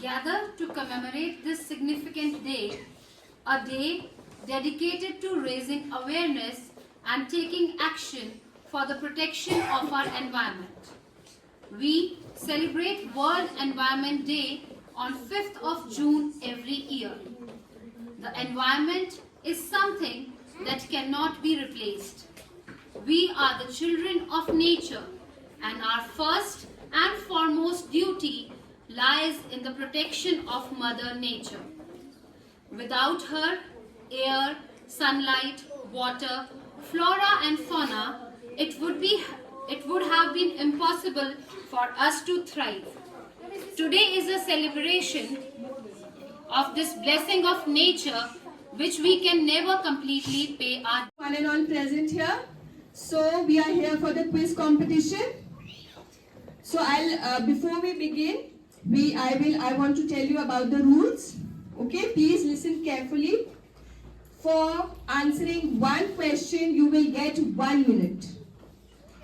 gather to commemorate this significant day, a day dedicated to raising awareness and taking action for the protection of our environment. We celebrate World Environment Day on 5th of June every year. The environment is something that cannot be replaced. We are the children of nature, and our first and foremost duty lies in the protection of Mother Nature. Without her, air, sunlight, water, flora and fauna, it would have been impossible for us to thrive. Today is a celebration of this blessing of nature which we can never completely pay our One and all present here. So we are here for the quiz competition. So before we begin, I want to tell you about the rules. Okay, please listen carefully. For answering one question, you will get 1 minute.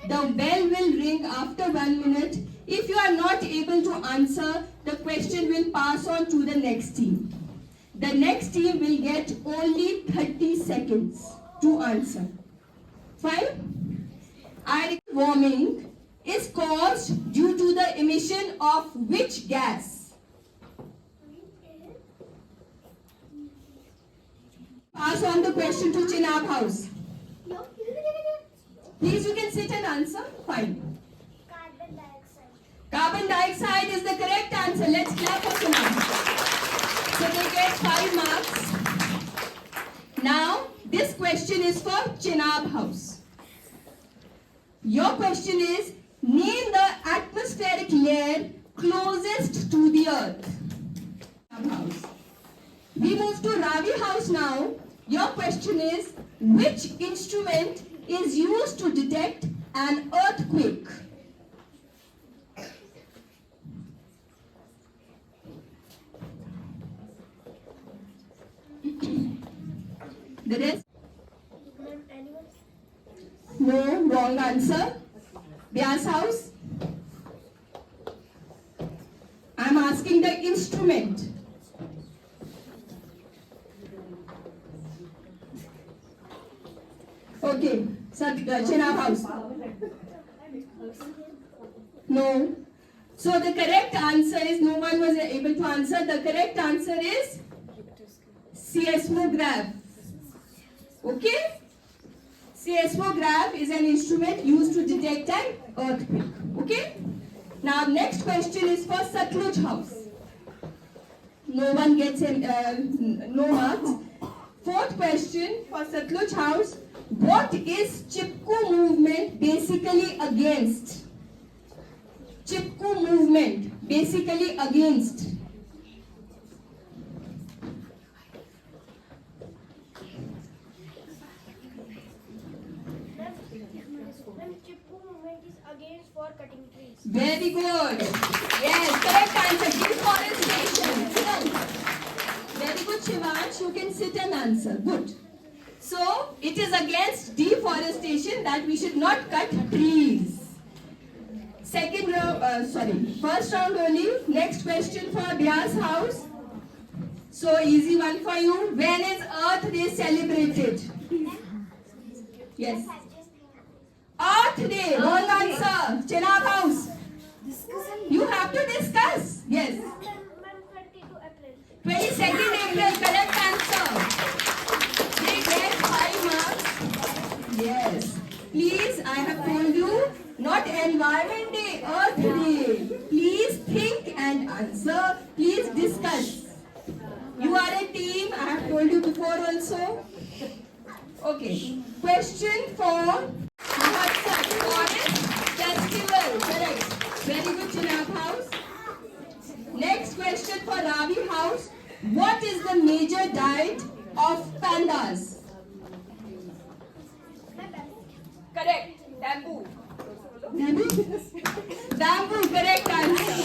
The bell will ring after 1 minute. If you are not able to answer, the question will pass on to the next team. The next team will get only 30 seconds to answer. Fine? Air warming is caused due to the emission of which gas? Pass on the question to Chenab House. Please, you can sit and answer. Fine. Carbon dioxide. Carbon dioxide is the correct answer. Let's clap for Chenab. So they get 5 marks. Now, this question is for Chenab House. Your question is, name the atmospheric layer closest to the earth. House. We move to Ravi House now. Your question is, which instrument is used to detect an earthquake? The rest? No, wrong answer. Vyas House? I am asking the instrument. Okay, Chenab House. No. So the correct answer is, no one was able to answer. The correct answer is seismograph. Okay? Seismograph is an instrument used to detect an earthquake. Okay? Now next question is for Satluj House. No one gets no marks. Fourth question for Satluj House. What is Chipko movement basically against? Chipko movement basically against? Chipko movement is against for cutting trees. Very good. Yes, correct answer. Deforestation. Very good, Shivansh. You can sit and answer. Good. So, it is against deforestation that we should not cut trees. First round only. Next question for Vyas House. So, easy one for you. When is Earth Day celebrated? Yes. Earth Day. Wrong answer. Chenab House. You have to discuss. Yes. 22nd April. Correct answer. They get 5 marks. Yes. Please, I have told you, not Environment Day, Earth Day. Please think and answer. Please discuss. You are a team. I have told you before also. Okay. Question for Forest Festival. Correct. Very good, Chenab House. Next question for Ravi House. What is the major diet of pandas? Correct. Bamboo. Bamboo, correct answer.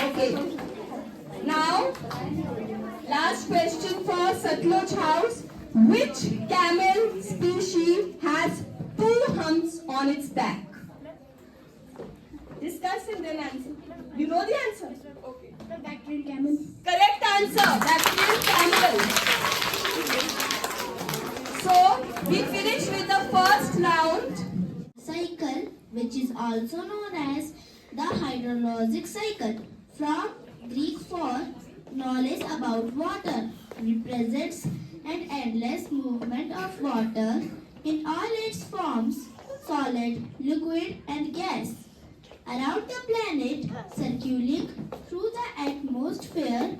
Okay. Now, last question for Satluj House. Which camel species has 2 humps on its back? Discuss in then answer. You know the answer? Okay. The bacterial camel. Correct answer. Bacterial camel. So we finish with the first round. Cycle, which is also known as the hydrologic cycle, from Greek for knowledge about water, represents an endless movement of water in all its forms, solid, liquid, and gas, around the planet, circulating through the atmosphere,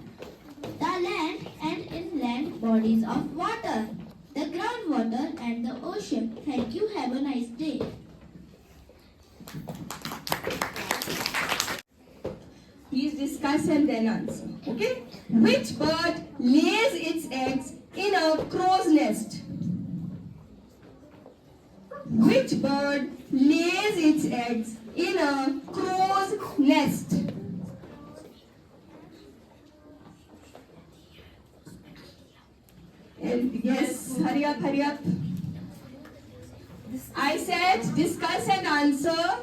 the land and inland bodies of water, the groundwater, and the ocean. Thank you. Have a nice day. Please discuss and then answer. Okay? Which bird lays its eggs in a crow's nest? Which bird lays its eggs in a crow's nest? And yes, hurry up, hurry up. I said discuss and answer.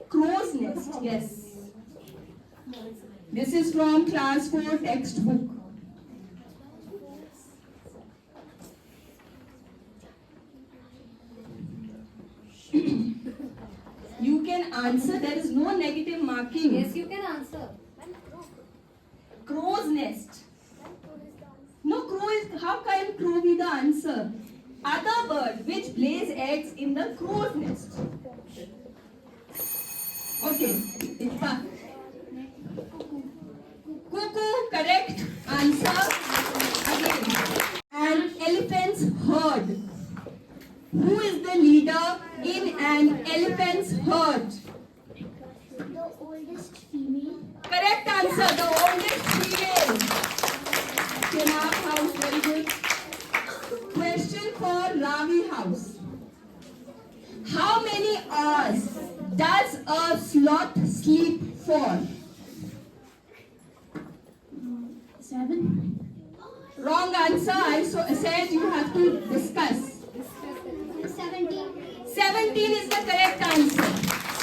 Crow's nest, yes. This is from class 4 textbook. You can answer, there is no negative marking. Yes, you can answer. Crow's nest. No, crow is, how can crow be the answer? Other bird which lays eggs in the crow's nest. Okay, Itfa. Cuckoo, correct answer. Again. An elephant's herd. Who is the leader in an elephant's herd? The oldest female. Correct answer, the oldest female. Chenab house, very good. Question for Ravi house. How many hours does a sloth sleep for? 7. Wrong answer. I said you have to discuss. 17. 17 is the correct answer.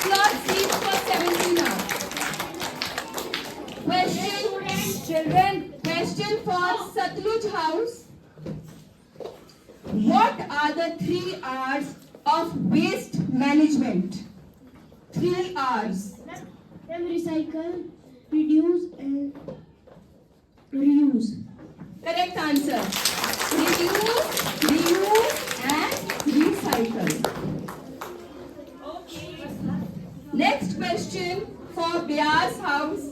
Sloth sleeps for 17 hours. Question for Satluj house. What are the 3 R's of waste management? 3 R's. Then recycle, reduce, and reuse. Correct answer. Reduce, reuse, and recycle. Next question for Bias house.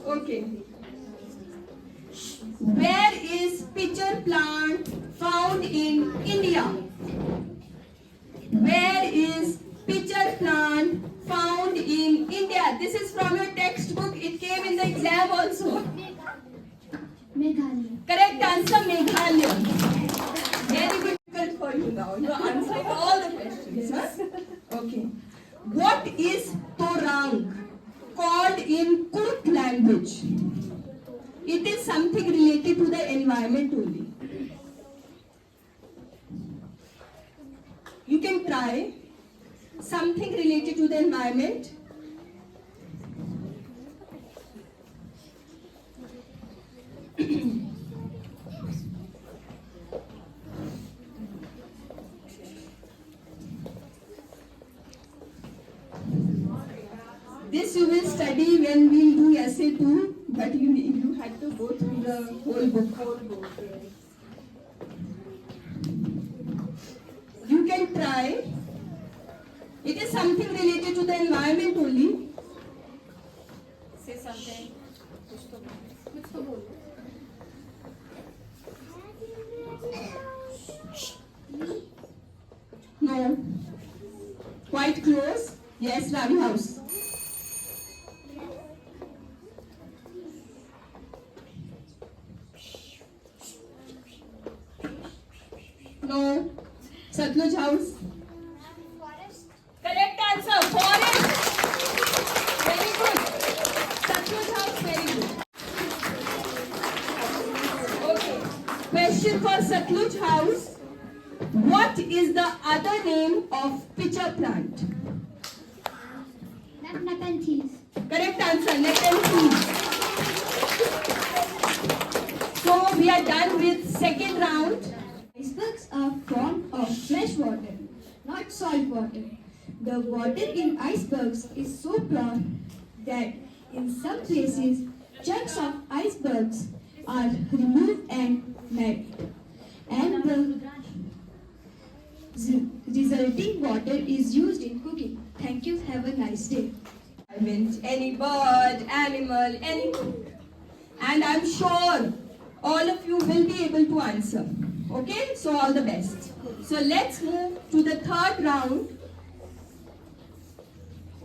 Okay. Where is pitcher plant found in India? Where is pitcher plant found in India? This is from your textbook. It came in the exam also. Meghalaya. Correct answer, Meghalaya. Very difficult for you now. You are answering all the questions. Huh? Okay. What is Torang called in Kurt language? It is something related to the environment only. You can try something related to the environment. This you will study when we do essay 2, but you had to go through the whole book. You can try. It is something related to the environment only. Say something. कुछ तो बोलो. No. Quite close. Yes, Ravi house. No. Satluj house. Forest. Correct answer. Forest. Very good. Satluj house. Very good. Okay. Question for Satluj house. What is the other name of pitcher plant? Nepenthes. Correct answer, Nepenthes. So we are done with second round. Icebergs are formed of fresh water, not salt water. The water in icebergs is so pure that in some places chunks of icebergs are removed and melted, and the resulting water is used in cooking. Thank you. Have a nice day. I meant any bird, animal, anything. And I'm sure all of you will be able to answer. Okay, so all the best. So let's move to the third round.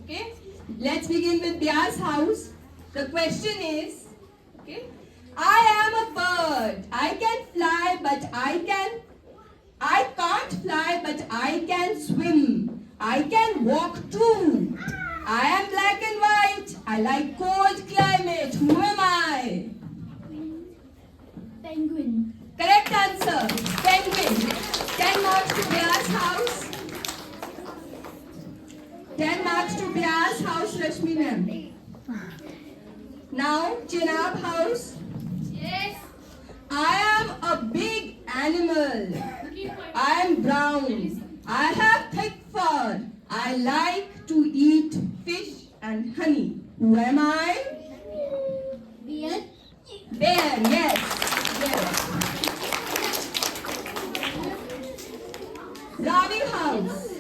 Okay, let's begin with Bya's house. The question is, okay, I am a bird. I can fly, but I can't fly, but I can swim. I can walk too. I am black and white. I like cold climate. Who am I? Penguin. Correct answer. Penguin. 10 marks to Bya's house. 10 marks to Bya's house, Rashmi ma'am. Now, Chenab house. Yes. I am a big animal. I am brown. I have thick fur. I like to eat fish and honey. Who am I? Bear. Bear, yes. Bear. Ravi house.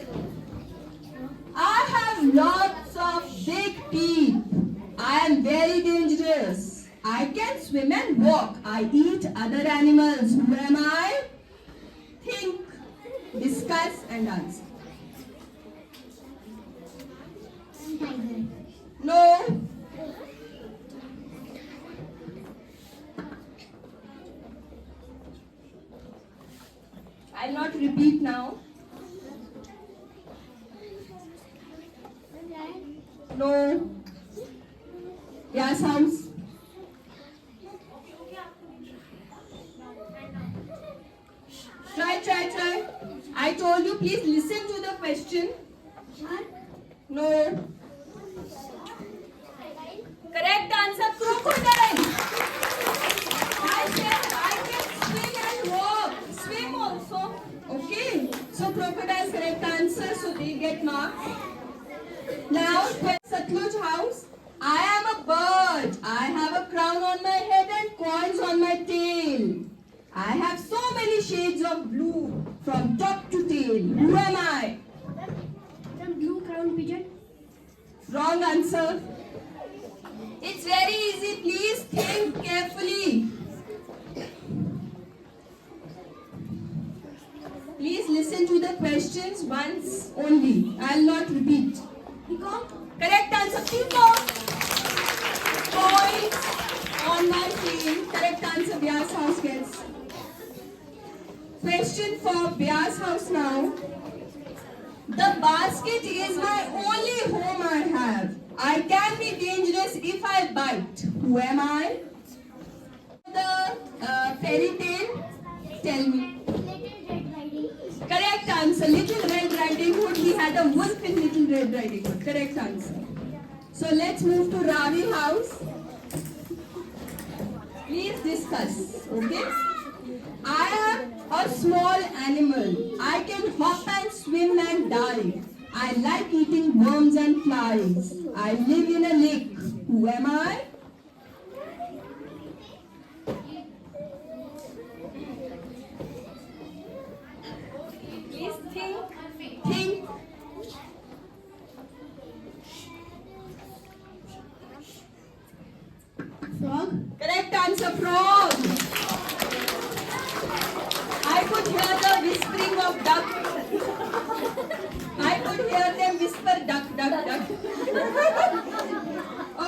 I have lots of big teeth. I am very dangerous. I can swim and walk. I eat other animals. Who am I? Think, discuss and answer. Tiger. No. I'll not repeat now. No. Yes, house. Try. I told you, please listen to the question. Shark. No. Correct answer, crocodile. I said I can swim and walk. Swim also. Okay. So crocodile is correct answer, so they get marks. Now, Satluj house. I am a bird. I have a crown on my head and coins on my tail. I have so many shades of blue from top to tail. Who am I? The blue crown pigeon. Wrong answer. It's very easy. Please think carefully. Please listen to the questions once only. I'll not repeat. Peacock. Correct answer. Peacock. Points on my team. Correct answer. Bya's house gets. Question for Bya's house now. The basket is my only home I have. I can be dangerous if I bite. Who am I? The fairy tale. Tell me. Little Red Riding. Correct answer. Little Red Riding Hood. He had a wolf in Little Red Riding Hood. Correct answer. So let's move to Ravi house. Please discuss. Okay. I am a small animal. I can hop and swim and dive. I like eating worms and flies. I live in a lake. Who am I? Please think. Frog. Correct answer, frog. I could hear the whispering of duck. I could hear them whisper duck, duck, duck.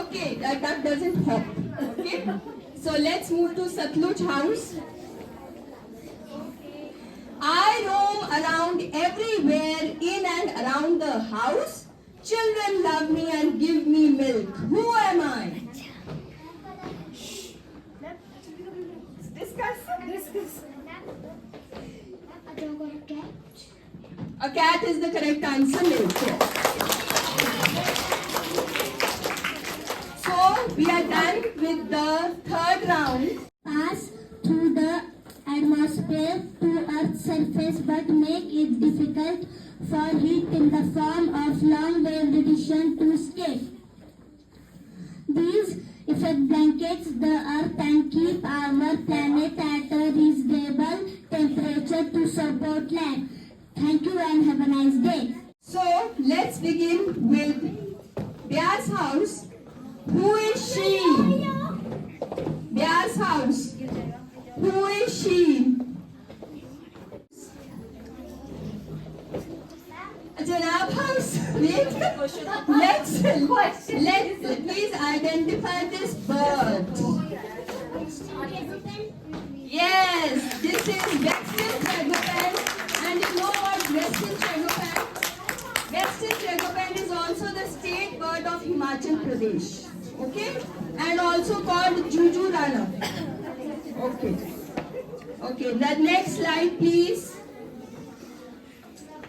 Okay, that duck doesn't hop. Okay. So let's move to Satluj house. I roam around everywhere in and around the house. Children love me and give me milk. Who am I? Discuss. A dog or a cat. cat is the correct answer. So we are done with the third round. Pass through the atmosphere to Earth's surface but make it difficult for heat in the form of long-wave radiation to escape. These effect blankets the Earth and keep our planet at a reasonable temperature to support life. Thank you and have a nice day. So let's begin with Bya's house. Who is she? Bya's house. Who is she? Janab house. Wait. Let's please identify this bird. Yes, this is Western Tragopan, and you know what Western Tragopan? Western Tragopan is also the state bird of Himachal Pradesh. Okay, and also called Juju Rana. Okay. Okay, the next slide, please.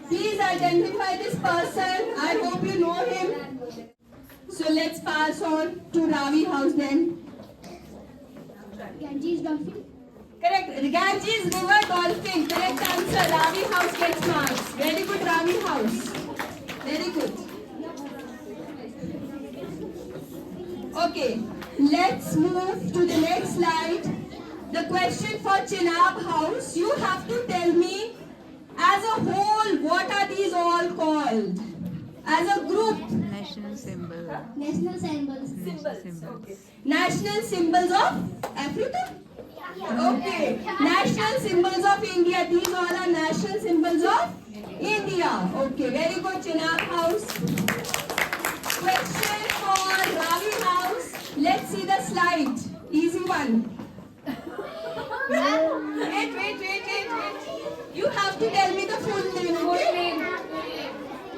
Please identify this person. I hope you know him. So let's pass on to Ravi house then. Ganges dolphin. Correct. Ganges River Dolphin. Correct answer. Ravi house gets marks. Very good, Ravi house. Very good. Okay, let's move to the next slide. The question for Chenab house, you have to tell me as a whole what are these all called? As a group. National symbol. National symbols. National symbols of Africa? Okay. National symbols of India. These all are national symbols of India. Okay, very good, Chenab house. Question for Ravi house. Let's see the slide. Easy one. Wait. You have to tell me the full name. Full name.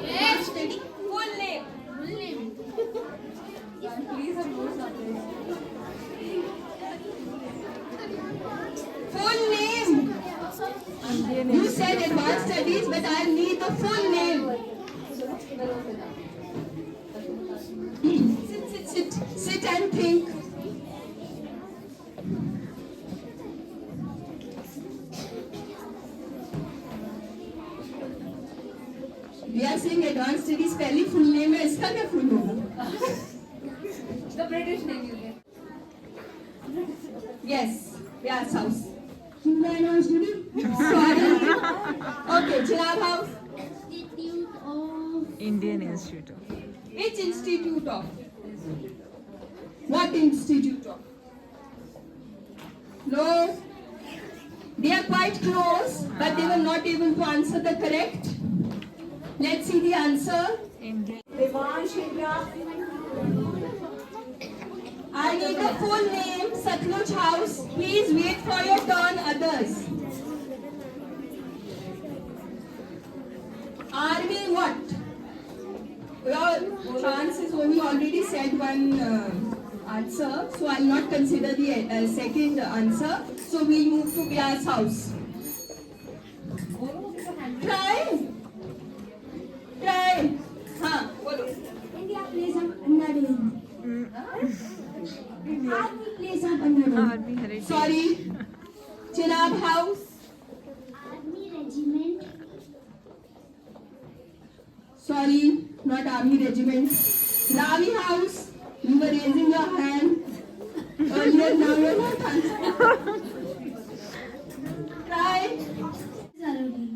Yes. Full name. Full name. You said advanced studies, but I need the full name. Sit and think. We are saying advanced studies पहली full name है, इसका क्या full होगा? The British name you get. Yes, Vyas house. Himla University. Sorry. Okay, Chenab house. Institute of Indian Institute of. Which institute of? What institute of? No. They are quite close, but they were not able to answer the correct. Let's see the answer. Indian. I need the full name, Satluj House. Please wait for your turn, others. Army what? Your chance is we already said one answer, so I'll not consider the second answer. So we'll move to Vyas house. Try. हाँ बोलो. India plays of Anna Army plays of Anna Army heritage. Sorry. Chenab house. Army Regiment. Sorry, not army regiment. Ravi house. You were raising your hand earlier. Now you're not answering. Try. Zarodi.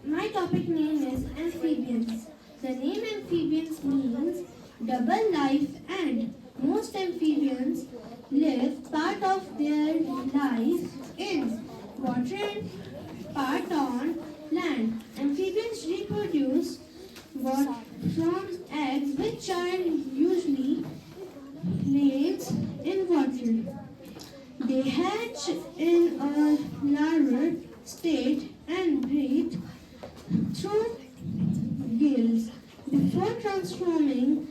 My topic name is amphibians. The name amphibians means double life, and most amphibians live part of their life in water and part on land. Amphibians reproduce from eggs which are usually laid in water. They hatch in a larval state and breathe through gills before transforming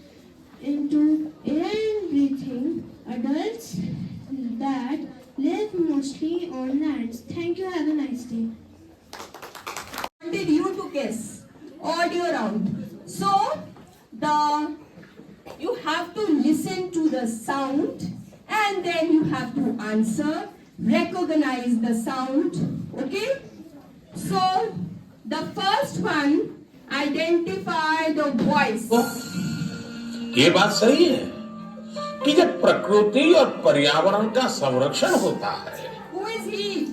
into air-breathing adults that live mostly on land. Thank you. Have a nice day. Wanted you to guess. audio round. So you have to listen to the sound and then you have to answer, recognize the sound. Okay? So the first one, identify the voice. ये बात सही है कि जब प्रकृति और पर्यावरण का संरक्षण होता है Who is he?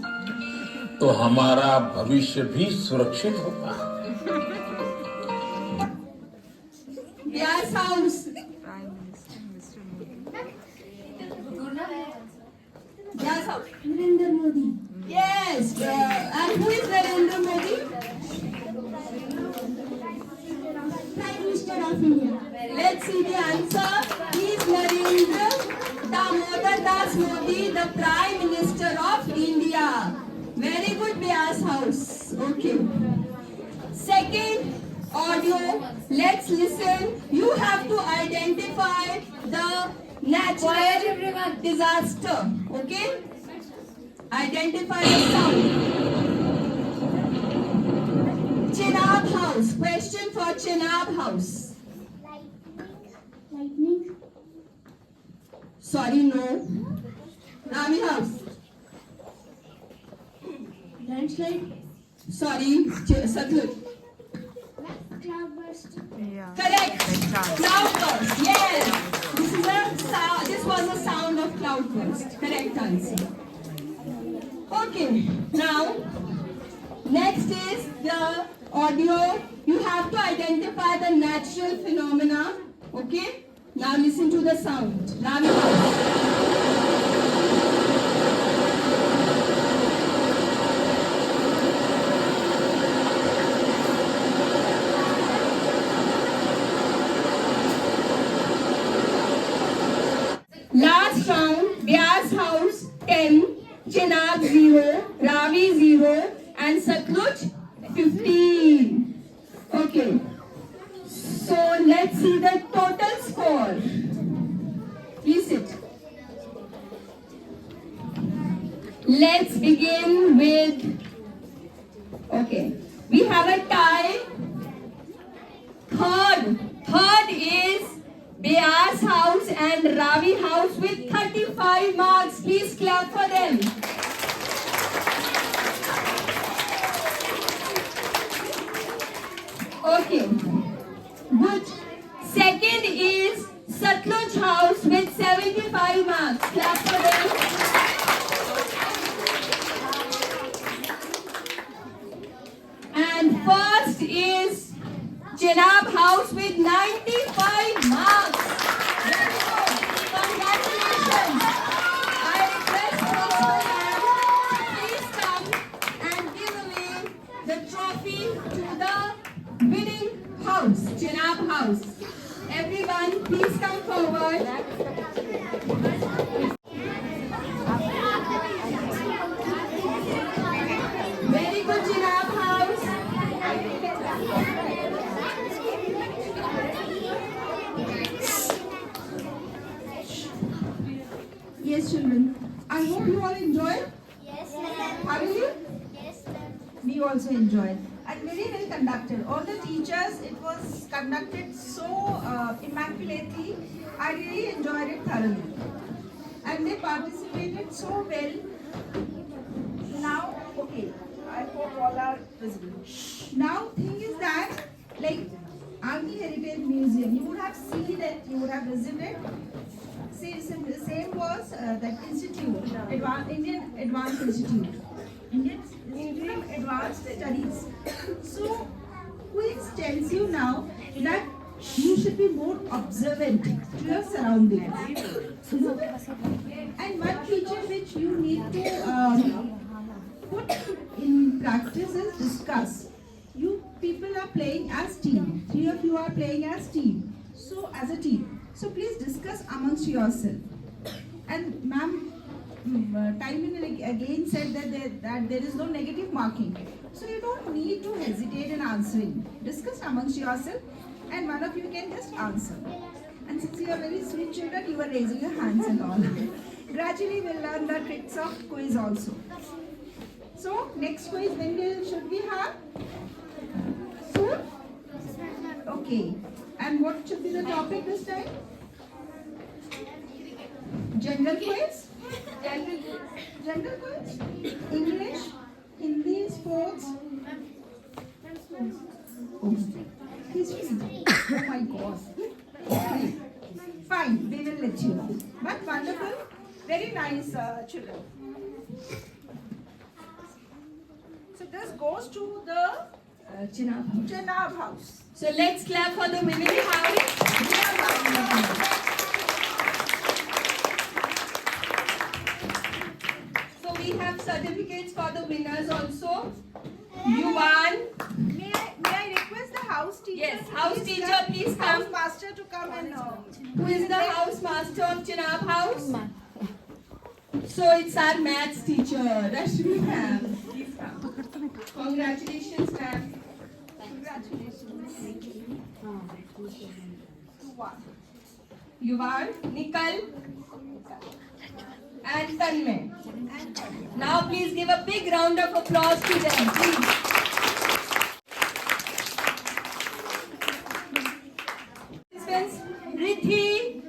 तो हमारा भविष्य भी सुरक्षित होता है. Vyas House. Prime Minister, Mr. Modi. Vyas House. Narendra Modi. Yes. And who is Narendra Modi? Prime Minister of India. Let's see the answer. He is Narendra Damodar Das Modi, the Prime Minister of India. Very good, Vyas House. Okay. Second audio. Let's listen. You have to identify the natural disaster. Okay? Identify the sound. Chenab House. Question for Chenab House. Lightning. Sorry, no. Rami House. Landslide. Sorry, Satluj. Cloudburst. Yeah. Correct. Correct. Cloudburst. Yes. This was a sound of cloudburst. Correct answer. Okay. Now, next is the audio. You have to identify the natural phenomena. Okay. Now listen to the sound. Rami House. Last round, Vyas House 10, Chenab 0, Ravi 0 and Satluj 15. Okay. So let's see the total score. Please sit. Let's begin with, okay, we have a tie. Third is Vyas House and Ravi House with 35 marks. Please clap for them. Okay, good. Second is Satluj House with 75 marks. Clap for them. And first is Chenab House with 95 marks. Very good. Congratulations. I request Principal Ma'am, please come and give away the trophy to the winning house, Chenab House. Everyone, please come forward. Very good, Chenab House. Yes, children. I hope you all enjoyed. Yes, ma'am. How are you? Yes, ma'am. We also enjoyed. And very well conducted. All the teachers, it was conducted so immaculately. I really enjoyed it thoroughly. And they participated so well. Now, okay, I hope all are visible. Now, thing is that, like, Army Heritage Museum, you would have seen it, you would have visited. Same was that institute, Indian Advanced Institute. Indian Institute of Advanced Studies. So, which tells you now that you should be more observant to your surroundings. And one feature which you need to put in practice is discuss. You people are playing as team. 3 of you are playing as team. So, as a team. So, please discuss amongst yourself. And ma'am, time and again said that there is no negative marking. So you don't need to hesitate in answering. Discuss amongst yourself and one of you can just answer. And since you are very sweet children, you are raising your hands and all. Gradually we'll learn the tricks of quiz also. So next quiz, when should we have? Soon? Okay. And what should be the topic this time? General quiz? General quiz? English? Hindi? Sports? Oh, history. Oh my God. Okay. Fine, we will let you know. But wonderful. Very nice, children. So this goes to the Chenab house. So let's clap for the winning house. So we have certificates for the winners also. You won. May I request the house teacher? Yes, house teacher, please come. House master to come and Who is the house master of Chenab house? So it's our maths teacher, Rashmi ma'am. Please come. Congratulations, ma'am. You are Nikal and Tanmay. Now please give a big round of applause to them, please. Participants, Rithi,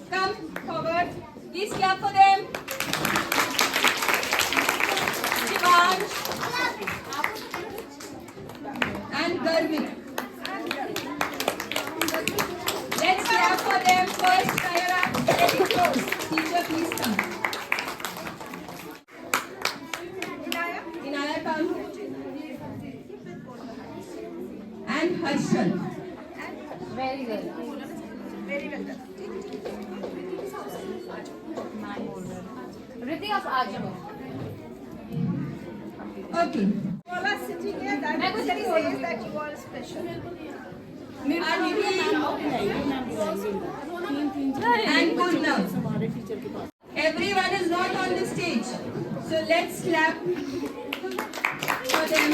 come forward. Please clap for them. Shivansh and Garvik. Let's clap for them first. Tayara, very close. Teacher, please come. Inaya Kanu and Harshal. Very good. very well done. Riddhi of Ajmer. Okay. You all are sitting here, that actually says that you are special. And Purnam. Everyone is not on the stage. So let's clap for them.